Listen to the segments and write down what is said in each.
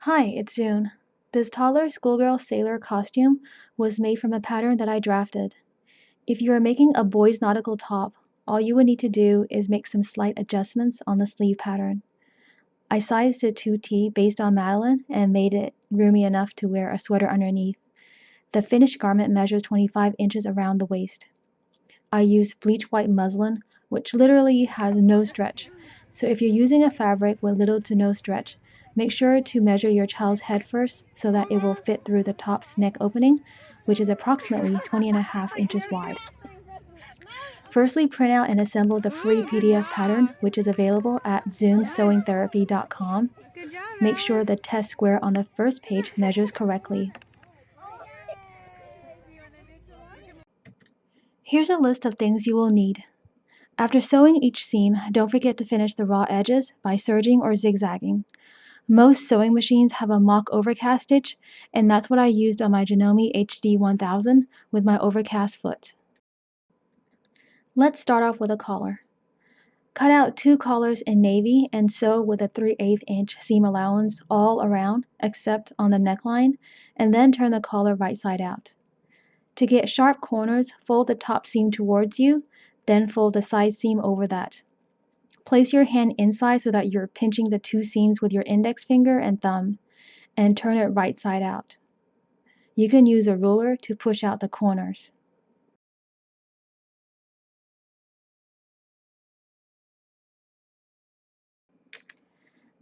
Hi, it's June. This toddler schoolgirl sailor costume was made from a pattern that I drafted. If you are making a boy's nautical top, all you would need to do is make some slight adjustments on the sleeve pattern. I sized it 2T based on Madeline and made it roomy enough to wear a sweater underneath. The finished garment measures 25 inches around the waist. I used bleach white muslin, which literally has no stretch. So if you're using a fabric with little to no stretch, make sure to measure your child's head first so that it will fit through the top's neck opening, which is approximately 20.5 inches wide. Firstly, print out and assemble the free PDF pattern, which is available at zunesewingtherapy.com. Make sure the test square on the first page measures correctly. Here's a list of things you will need. After sewing each seam, don't forget to finish the raw edges by serging or zigzagging. Most sewing machines have a mock overcast stitch, and that's what I used on my Janome HD 1000 with my overcast foot. Let's start off with a collar. Cut out 2 collars in navy and sew with a 3/8 inch seam allowance all around except on the neckline, and then turn the collar right side out. To get sharp corners, fold the top seam towards you, then fold the side seam over that. Place your hand inside so that you're pinching the 2 seams with your index finger and thumb, and turn it right side out. You can use a ruler to push out the corners.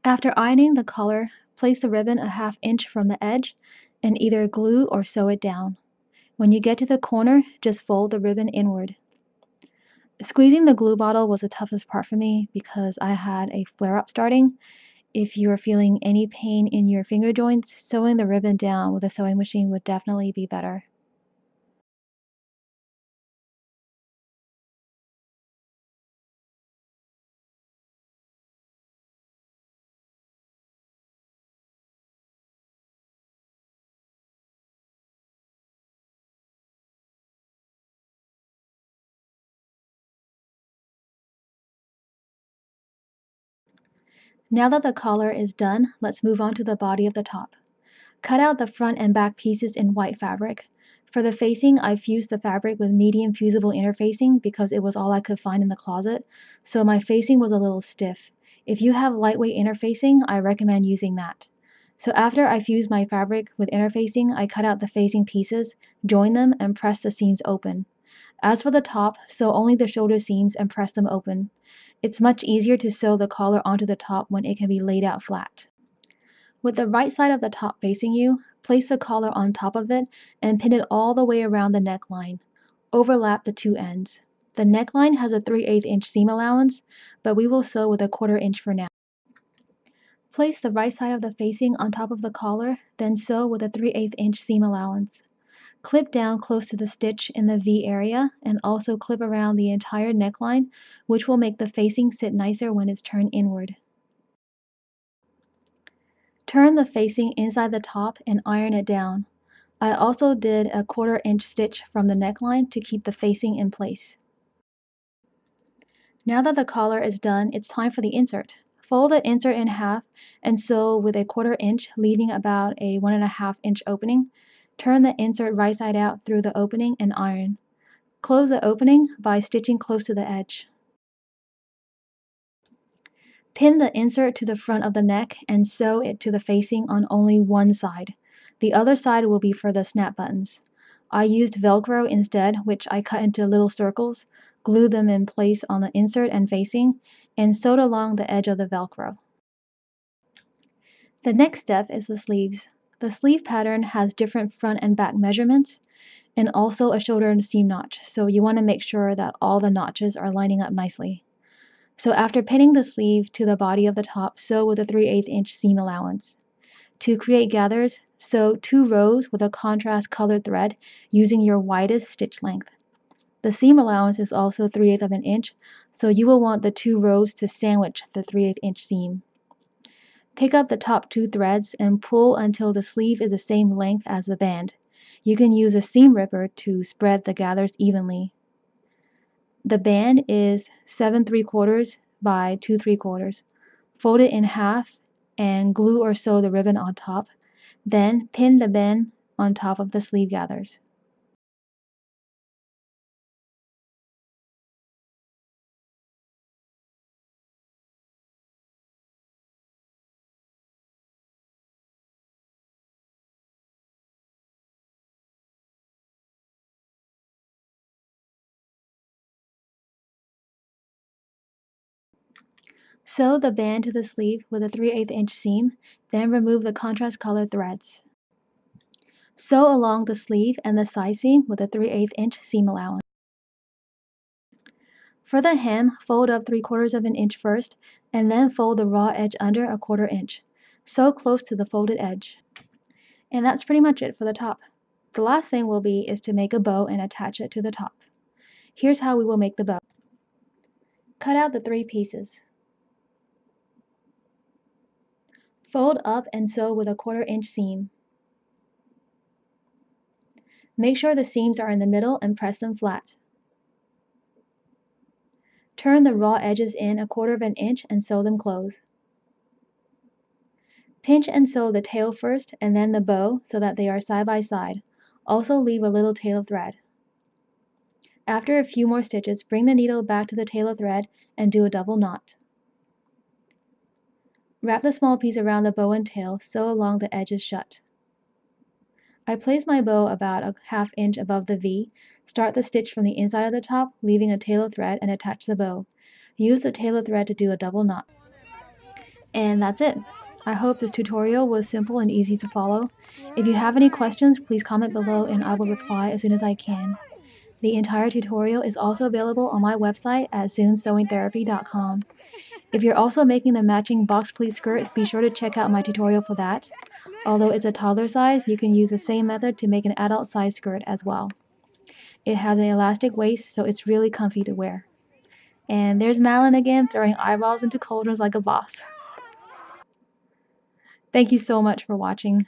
After ironing the collar, place the ribbon a 1/2 inch from the edge and either glue or sew it down. When you get to the corner, just fold the ribbon inward. Squeezing the glue bottle was the toughest part for me because I had a flare-up starting. If you are feeling any pain in your finger joints, sewing the ribbon down with a sewing machine would definitely be better. Now that the collar is done, let's move on to the body of the top. Cut out the front and back pieces in white fabric. For the facing, I fused the fabric with medium fusible interfacing because it was all I could find in the closet, so my facing was a little stiff. If you have lightweight interfacing, I recommend using that. So after I fused my fabric with interfacing, I cut out the facing pieces, joined them, and pressed the seams open. As for the top, sew only the shoulder seams and press them open. It's much easier to sew the collar onto the top when it can be laid out flat. With the right side of the top facing you, place the collar on top of it and pin it all the way around the neckline. Overlap the 2 ends. The neckline has a 3/8 inch seam allowance, but we will sew with a 1/4 inch for now. Place the right side of the facing on top of the collar, then sew with a 3/8 inch seam allowance. Clip down close to the stitch in the V area and also clip around the entire neckline, which will make the facing sit nicer when it's turned inward. Turn the facing inside the top and iron it down. I also did a 1/4 inch stitch from the neckline to keep the facing in place. Now that the collar is done, it's time for the insert. Fold the insert in half and sew with a 1/4 inch, leaving about a 1.5 inch opening. Turn the insert right side out through the opening and iron. Close the opening by stitching close to the edge. Pin the insert to the front of the neck and sew it to the facing on only one side. The other side will be for the snap buttons. I used Velcro instead, which I cut into little circles, glued them in place on the insert and facing, and sewed along the edge of the Velcro. The next step is the sleeves. The sleeve pattern has different front and back measurements and also a shoulder and seam notch, so you want to make sure that all the notches are lining up nicely. So after pinning the sleeve to the body of the top, sew with a 3/8 inch seam allowance. To create gathers, sew 2 rows with a contrast colored thread using your widest stitch length. The seam allowance is also 3/8 of an inch, so you will want the 2 rows to sandwich the 3/8 inch seam. Pick up the top 2 threads and pull until the sleeve is the same length as the band. You can use a seam ripper to spread the gathers evenly. The band is 7 3/4 by 2 3/4. Fold it in half and glue or sew the ribbon on top. Then pin the band on top of the sleeve gathers. Sew the band to the sleeve with a 3/8 inch seam, then remove the contrast color threads. Sew along the sleeve and the side seam with a 3/8 inch seam allowance. For the hem, fold up 3/4 of an inch first, and then fold the raw edge under a 1/4 inch. Sew close to the folded edge. And that's pretty much it for the top. The last thing will be is to make a bow and attach it to the top. Here's how we will make the bow. Cut out the 3 pieces. Fold up and sew with a 1/4 inch seam. Make sure the seams are in the middle and press them flat. Turn the raw edges in a 1/4 of an inch and sew them close. Pinch and sew the tail first and then the bow so that they are side by side. Also leave a little tail of thread. After a few more stitches, bring the needle back to the tail of thread and do a double knot. Wrap the small piece around the bow and tail, sew along the edges shut. I place my bow about a 1/2 inch above the V. Start the stitch from the inside of the top, leaving a tail of thread, and attach the bow. Use the tail of thread to do a double knot. And that's it. I hope this tutorial was simple and easy to follow. If you have any questions, please comment below and I will reply as soon as I can. The entire tutorial is also available on my website at zoonsewingtherapy.com. If you're also making the matching box pleat skirt, be sure to check out my tutorial for that. Although it's a toddler size, you can use the same method to make an adult size skirt as well. It has an elastic waist, so it's really comfy to wear. And there's Malin again, throwing eyeballs into cauldrons like a boss. Thank you so much for watching.